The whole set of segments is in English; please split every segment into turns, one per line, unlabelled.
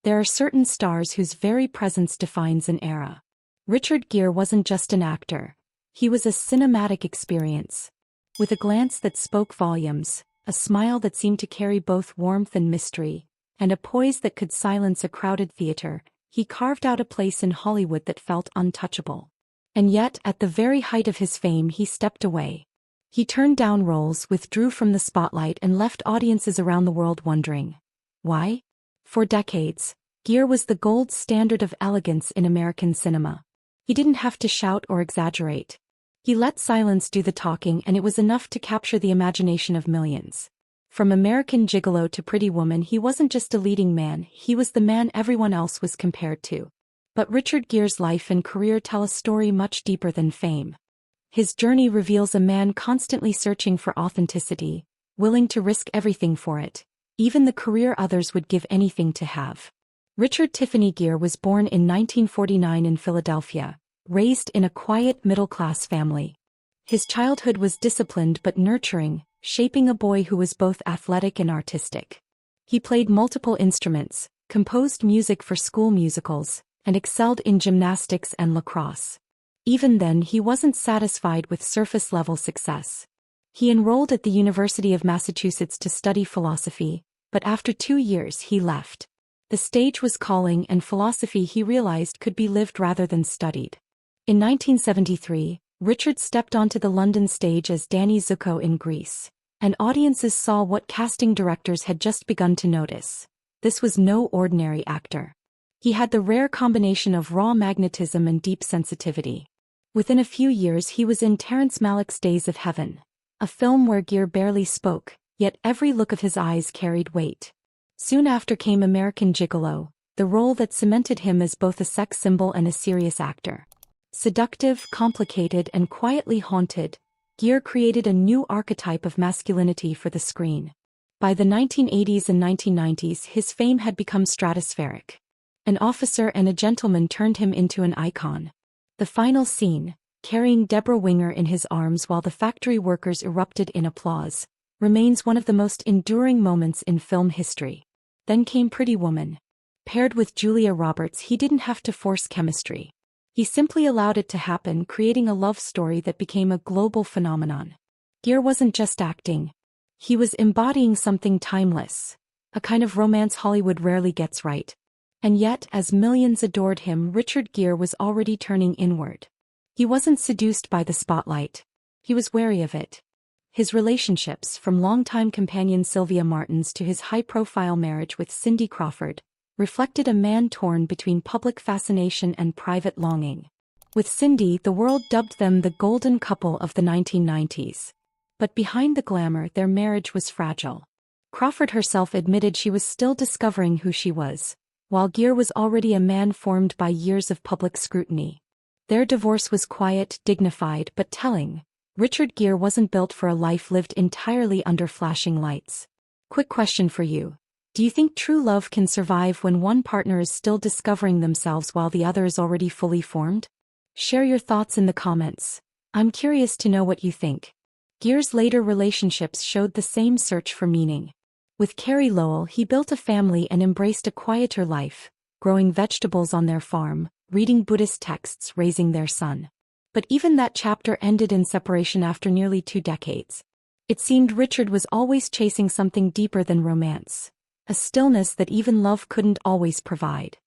There are certain stars whose very presence defines an era. Richard Gere wasn't just an actor. He was a cinematic experience. With a glance that spoke volumes, a smile that seemed to carry both warmth and mystery, and a poise that could silence a crowded theater, he carved out a place in Hollywood that felt untouchable. And yet, at the very height of his fame, he stepped away. He turned down roles, withdrew from the spotlight, and left audiences around the world wondering. Why? For decades, Gere was the gold standard of elegance in American cinema. He didn't have to shout or exaggerate. He let silence do the talking, and it was enough to capture the imagination of millions. From American Gigolo to Pretty Woman, he wasn't just a leading man, he was the man everyone else was compared to. But Richard Gere's life and career tell a story much deeper than fame. His journey reveals a man constantly searching for authenticity, willing to risk everything for it, even the career others would give anything to have. Richard Tiffany Gere was born in 1949 in Philadelphia, raised in a quiet middle-class family. His childhood was disciplined but nurturing, shaping a boy who was both athletic and artistic. He played multiple instruments, composed music for school musicals, and excelled in gymnastics and lacrosse. Even then, he wasn't satisfied with surface-level success. He enrolled at the University of Massachusetts to study philosophy, but after 2 years he left. The stage was calling, and philosophy, he realized, could be lived rather than studied. In 1973, Richard stepped onto the London stage as Danny Zuko in Grease, and audiences saw what casting directors had just begun to notice. This was no ordinary actor. He had the rare combination of raw magnetism and deep sensitivity. Within a few years he was in Terrence Malick's Days of Heaven, a film where Gere barely spoke, yet every look of his eyes carried weight. Soon after came American Gigolo, the role that cemented him as both a sex symbol and a serious actor. Seductive, complicated, and quietly haunted, Gere created a new archetype of masculinity for the screen. By the 1980s and 1990s, his fame had become stratospheric. An officer and a gentleman turned him into an icon. The final scene, carrying Deborah Winger in his arms while the factory workers erupted in applause, remains one of the most enduring moments in film history. Then came Pretty Woman. Paired with Julia Roberts, he didn't have to force chemistry. He simply allowed it to happen, creating a love story that became a global phenomenon. Gere wasn't just acting. He was embodying something timeless, a kind of romance Hollywood rarely gets right. And yet, as millions adored him, Richard Gere was already turning inward. He wasn't seduced by the spotlight. He was wary of it. His relationships, from longtime companion Sylvia Martins to his high-profile marriage with Cindy Crawford, reflected a man torn between public fascination and private longing. With Cindy, the world dubbed them the golden couple of the 1990s. But behind the glamour, their marriage was fragile. Crawford herself admitted she was still discovering who she was, while Gere was already a man formed by years of public scrutiny. Their divorce was quiet, dignified, but telling. Richard Gere wasn't built for a life lived entirely under flashing lights. Quick question for you. Do you think true love can survive when one partner is still discovering themselves while the other is already fully formed? Share your thoughts in the comments. I'm curious to know what you think. Gere's later relationships showed the same search for meaning. With Carrie Lowell, he built a family and embraced a quieter life, growing vegetables on their farm, reading Buddhist texts, raising their son. But even that chapter ended in separation after nearly 2 decades. It seemed Richard was always chasing something deeper than romance, a stillness that even love couldn't always provide.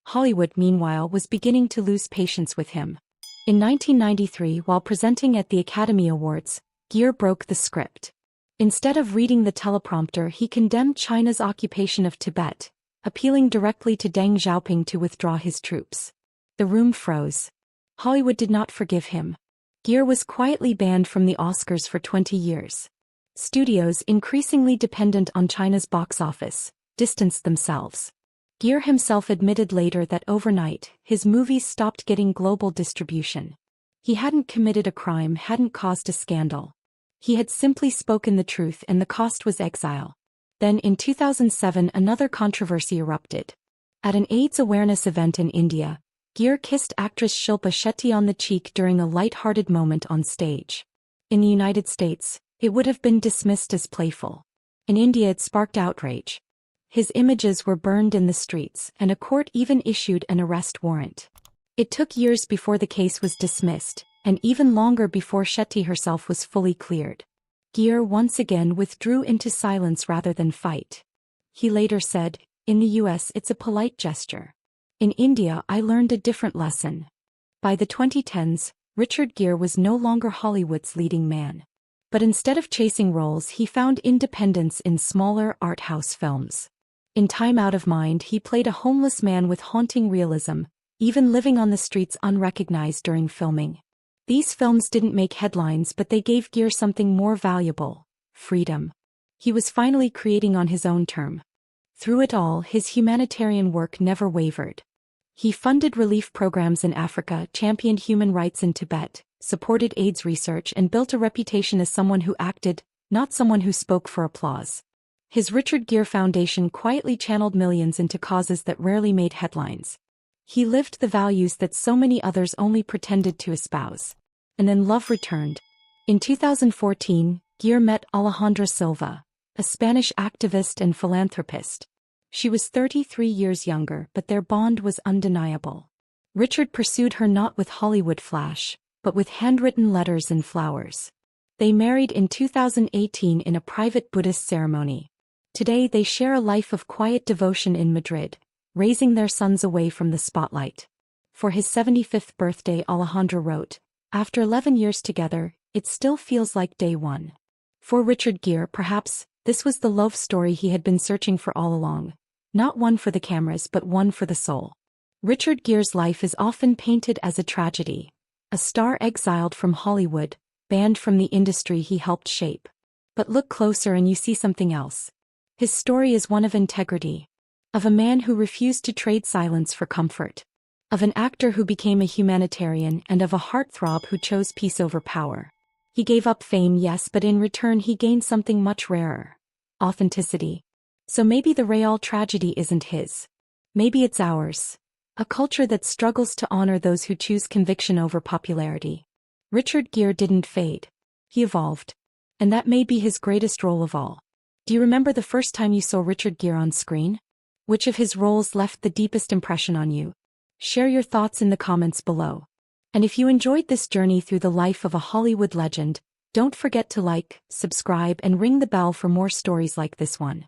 Hollywood, meanwhile, was beginning to lose patience with him. In 1993, while presenting at the Academy Awards, Gere broke the script. Instead of reading the teleprompter, he condemned China's occupation of Tibet, appealing directly to Deng Xiaoping to withdraw his troops. The room froze. Hollywood did not forgive him. Gere was quietly banned from the Oscars for 20 years. Studios, increasingly dependent on China's box office, distanced themselves. Gere himself admitted later that overnight, his movies stopped getting global distribution. He hadn't committed a crime, hadn't caused a scandal. He had simply spoken the truth, and the cost was exile. Then in 2007, another controversy erupted. At an AIDS awareness event in India, Gere kissed actress Shilpa Shetty on the cheek during a light-hearted moment on stage. In the United States, it would have been dismissed as playful. In India, it sparked outrage. His images were burned in the streets, and a court even issued an arrest warrant. It took years before the case was dismissed, and even longer before Shetty herself was fully cleared. Gere once again withdrew into silence rather than fight. He later said, "In the US it's a polite gesture. In India I learned a different lesson." By the 2010s, Richard Gere was no longer Hollywood's leading man. But instead of chasing roles, he found independence in smaller art house films. In Time Out of Mind, he played a homeless man with haunting realism, even living on the streets unrecognized during filming. These films didn't make headlines, but they gave Gere something more valuable: freedom. He was finally creating on his own term. Through it all, his humanitarian work never wavered. He funded relief programs in Africa, championed human rights in Tibet, supported AIDS research, and built a reputation as someone who acted, not someone who spoke for applause. His Richard Gere Foundation quietly channeled millions into causes that rarely made headlines. He lived the values that so many others only pretended to espouse. And then love returned. In 2014, Gere met Alejandra Silva, a Spanish activist and philanthropist. She was 33 years younger, but their bond was undeniable. Richard pursued her not with Hollywood flash, but with handwritten letters and flowers. They married in 2018 in a private Buddhist ceremony. Today they share a life of quiet devotion in Madrid, raising their sons away from the spotlight. For his 75th birthday, Alejandra wrote, "After 11 years together, it still feels like day one." For Richard Gere, perhaps, this was the love story he had been searching for all along. Not one for the cameras, but one for the soul. Richard Gere's life is often painted as a tragedy. A star exiled from Hollywood, banned from the industry he helped shape. But look closer and you see something else. His story is one of integrity. Of a man who refused to trade silence for comfort. Of an actor who became a humanitarian, and of a heartthrob who chose peace over power. He gave up fame, yes, but in return he gained something much rarer: authenticity. So maybe the real tragedy isn't his. Maybe it's ours. A culture that struggles to honor those who choose conviction over popularity. Richard Gere didn't fade. He evolved. And that may be his greatest role of all. Do you remember the first time you saw Richard Gere on screen? Which of his roles left the deepest impression on you? Share your thoughts in the comments below. And if you enjoyed this journey through the life of a Hollywood legend, don't forget to like, subscribe, and ring the bell for more stories like this one.